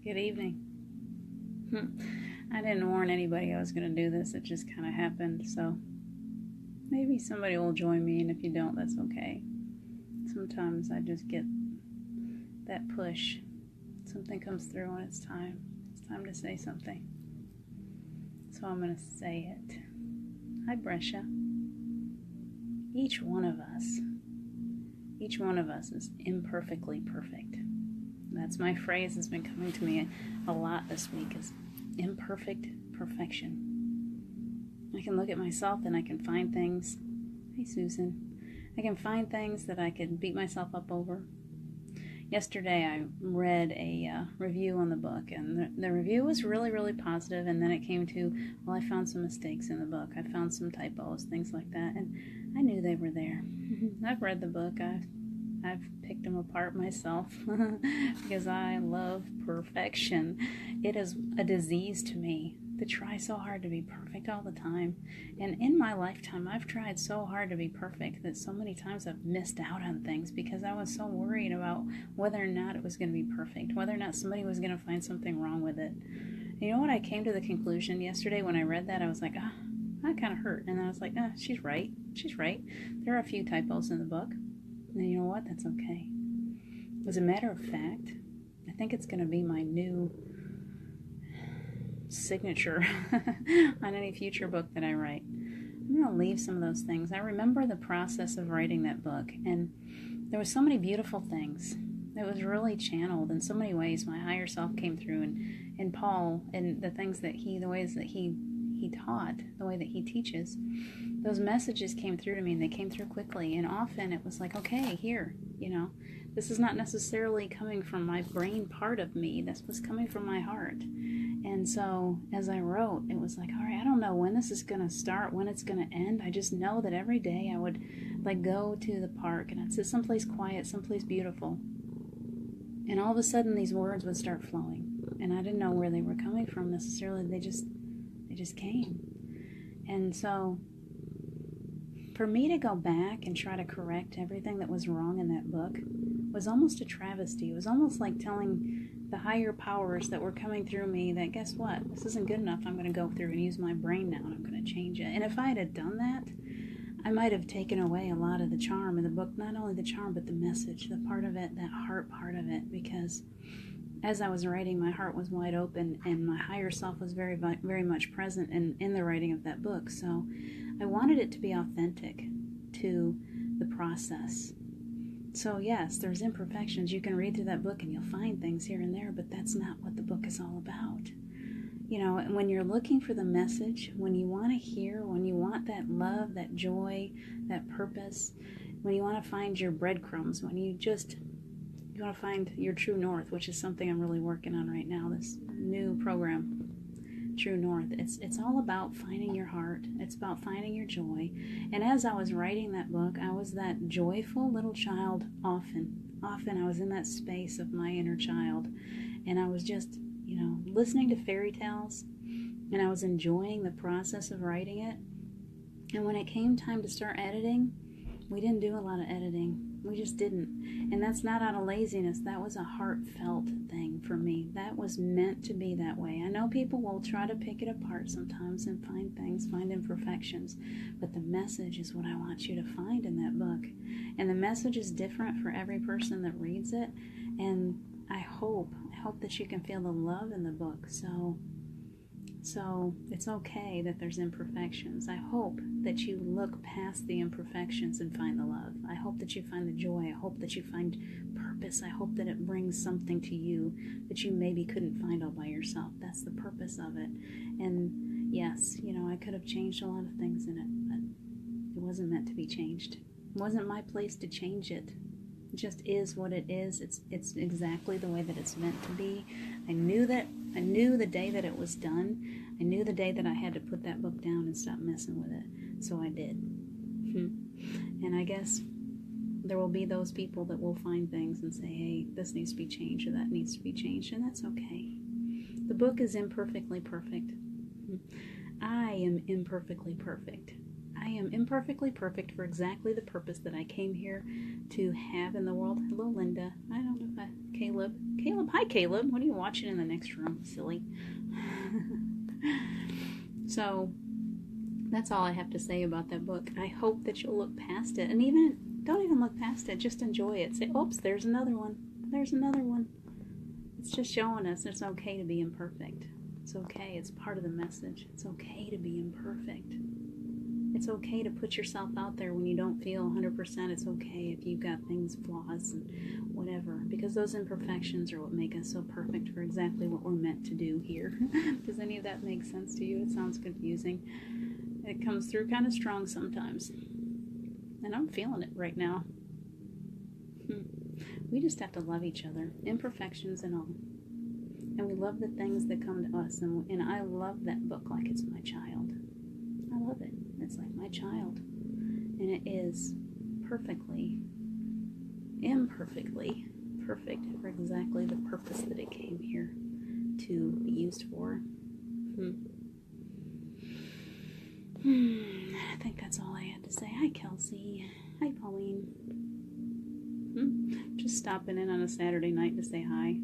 Good evening. I didn't warn anybody I was going to do this. It just kind of happened. So maybe somebody will join me, and if you don't, that's okay. Sometimes I just get that push. Something comes through when it's time. It's time to say something. So I'm going to say it. Hi, Brescia. Each one of us is imperfectly perfect. That's my phrase that's been coming to me a lot this week, is imperfect perfection. I can look at myself and I can find things. Hey, Susan. I can find things that I could beat myself up over. Yesterday I read a review on the book, and the review was really, really positive, and then it came to, well, I found some mistakes in the book. I found some typos, things like that, and I knew they were there. I've read the book. I've picked them apart myself because I love perfection. It is a disease to me to try so hard to be perfect all the time. And in my lifetime, I've tried so hard to be perfect that so many times I've missed out on things because I was so worried about whether or not it was going to be perfect, whether or not somebody was going to find something wrong with it. And you know what? I came to the conclusion yesterday when I read that. I was like, that kind of hurt. And then I was like, she's right. She's right. There are a few typos in the book. And you know what? That's okay. As a matter of fact, I think it's going to be my new signature on any future book that I write. I'm going to leave some of those things. I remember the process of writing that book, and there were so many beautiful things. It was really channeled in so many ways. My higher self came through, and Paul, and the things that the ways that he taught, the way that he teaches, those messages came through to me, and they came through quickly. And often it was like, okay, here, this is not necessarily coming from my brain part of me. This was coming from my heart. And so as I wrote, it was like, all right, I don't know when this is going to start, when it's going to end. I just know that every day I would go to the park and I'd sit someplace quiet, someplace beautiful. And all of a sudden these words would start flowing. And I didn't know where they were coming from necessarily. They just came. And so for me to go back and try to correct everything that was wrong in that book was almost a travesty. It was almost like telling the higher powers that were coming through me that, guess what? This isn't good enough. I'm going to go through and use my brain now, and I'm going to change it. And if I had done that, I might have taken away a lot of the charm in the book. Not only the charm, but the message, the part of it, that heart part of it. Because as I was writing, my heart was wide open, and my higher self was very, very much present in the writing of that book. So I wanted it to be authentic to the process. So yes, there's imperfections. You can read through that book and you'll find things here and there, but that's not what the book is all about. And when you're looking for the message, when you want to hear, when you want that love, that joy, that purpose, when you want to find your breadcrumbs, when you want to find your true north, which is something I'm really working on right now, this new program, True North. It's all about finding your heart. It's about finding your joy. And as I was writing that book, I was that joyful little child often I was in that space of my inner child, and I was just listening to fairy tales, and I was enjoying the process of writing it. And when it came time to start editing, we didn't do a lot of editing. We just didn't. And that's not out of laziness. That was a heartfelt thing for me. That was meant to be that way. I know people will try to pick it apart sometimes and find imperfections. But the message is what I want you to find in that book. And the message is different for every person that reads it. And I hope that you can feel the love in the book. So it's okay that there's imperfections. I hope that you look past the imperfections and find the love. I hope that you find the joy. I hope that you find purpose. I hope that it brings something to you that you maybe couldn't find all by yourself. That's the purpose of it. And yes, I could have changed a lot of things in it, but it wasn't meant to be changed. It wasn't my place to change it. It just is what it is. It's exactly the way that it's meant to be. I knew the day that it was done. I knew the day that I had to put that book down and stop messing with it. So I did. And I guess there will be those people that will find things and say, hey, this needs to be changed or that needs to be changed, and that's okay. The book is imperfectly perfect. I am imperfectly perfect. I am imperfectly perfect for exactly the purpose that I came here to have in the world. Hello, Linda. I don't know if I Caleb. Caleb, hi Caleb. What are you watching in the next room, silly? So, that's all I have to say about that book. I hope that you'll look past it. And don't even look past it. Just enjoy it. Say, oops, there's another one. There's another one. It's just showing us it's okay to be imperfect. It's okay. It's part of the message. It's okay to be imperfect. It's okay to put yourself out there when you don't feel 100%. It's okay if you've got things, flaws, and whatever. Because those imperfections are what make us so perfect for exactly what we're meant to do here. Does any of that make sense to you? It sounds confusing. It comes through kind of strong sometimes. And I'm feeling it right now. We just have to love each other. Imperfections and all. And we love the things that come to us. And I love that book like it's my child. I love it. It's like my child. And it is imperfectly perfect for exactly the purpose that it came here to be used for. I think that's all I had to say. Hi, Kelsey. Hi, Pauline. Just stopping in on a Saturday night to say hi.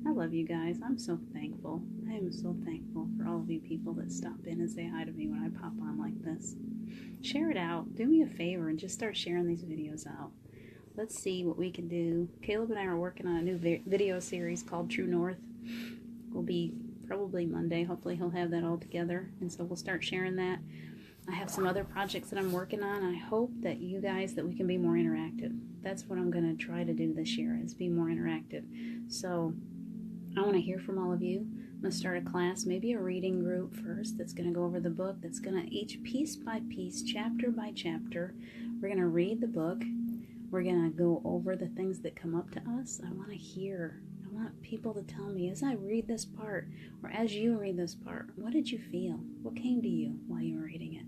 I love you guys. I'm so thankful. I am so thankful for all of you people that stop in and say hi to me when I pop on like this. Share it out. Do me a favor and just start sharing these videos out. Let's see what we can do. Caleb and I are working on a new video series called True North. Will be probably Monday. Hopefully he'll have that all together. And so we'll start sharing that. I have some other projects that I'm working on. I hope that you guys, that we can be more interactive. That's what I'm going to try to do this year, is be more interactive. So I want to hear from all of you. I'm going to start a class, maybe a reading group first, that's going to go over the book, that's going to, each piece by piece, chapter by chapter, we're going to read the book. We're going to go over the things that come up to us. I want to hear. I want people to tell me, as I read this part, or as you read this part, what did you feel? What came to you while you were reading it?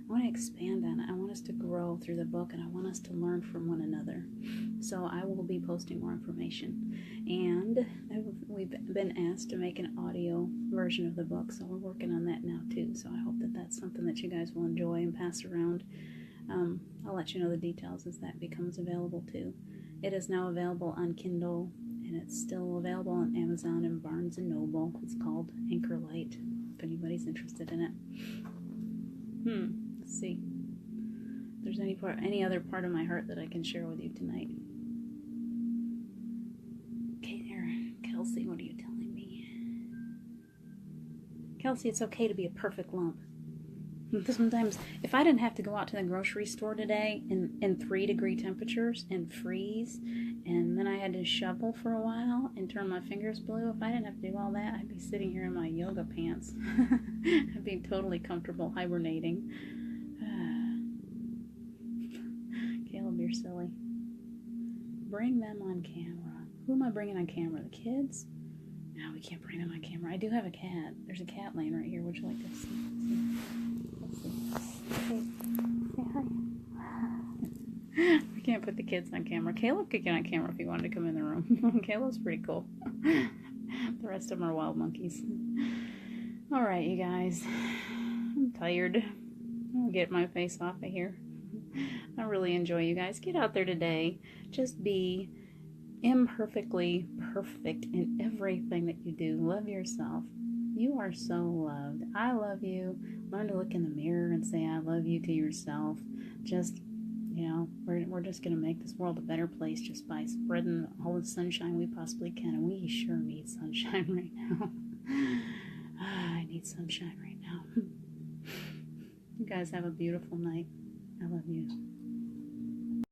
I want to expand on it. I want us to grow through the book, and I want us to learn from one another. So I will be posting more information. And we've been asked to make an audio version of the book, so we're working on that now too. So I hope that that's something that you guys will enjoy and pass around. I'll let you know the details as that becomes available too. It is now available on Kindle, and it's still available on Amazon and Barnes & Noble. It's called Anchor Light, if anybody's interested in it. Let's see if there's any other part of my heart that I can share with you tonight. Okay, there, Kelsey, what are you telling me? Kelsey, it's okay to be a perfect lump. Sometimes, if I didn't have to go out to the grocery store today in 3-degree temperatures and freeze, and then I had to shovel for a while and turn my fingers blue, if I didn't have to do all that, I'd be sitting here in my yoga pants. I'd be totally comfortable hibernating. Caleb, you're silly. Bring them on camera. Who am I bringing on camera? The kids? No, we can't bring them on camera. I do have a cat. There's a cat laying right here. Would you like to see? Let's see. Hey, say hi. We can't put the kids on camera. Caleb could get on camera if he wanted to come in the room. Caleb's pretty cool. The rest of them are wild monkeys. All right, you guys. I'm tired. I'm going to get my face off of here. I really enjoy you guys. Get out there today. Just be imperfectly perfect in everything that you do. Love yourself. You are so loved. I love you. Learn to look in the mirror and say I love you to yourself. Just, we're just going to make this world a better place just by spreading all the sunshine we possibly can. And we sure need sunshine right now. I need sunshine right now. You guys have a beautiful night. I love you.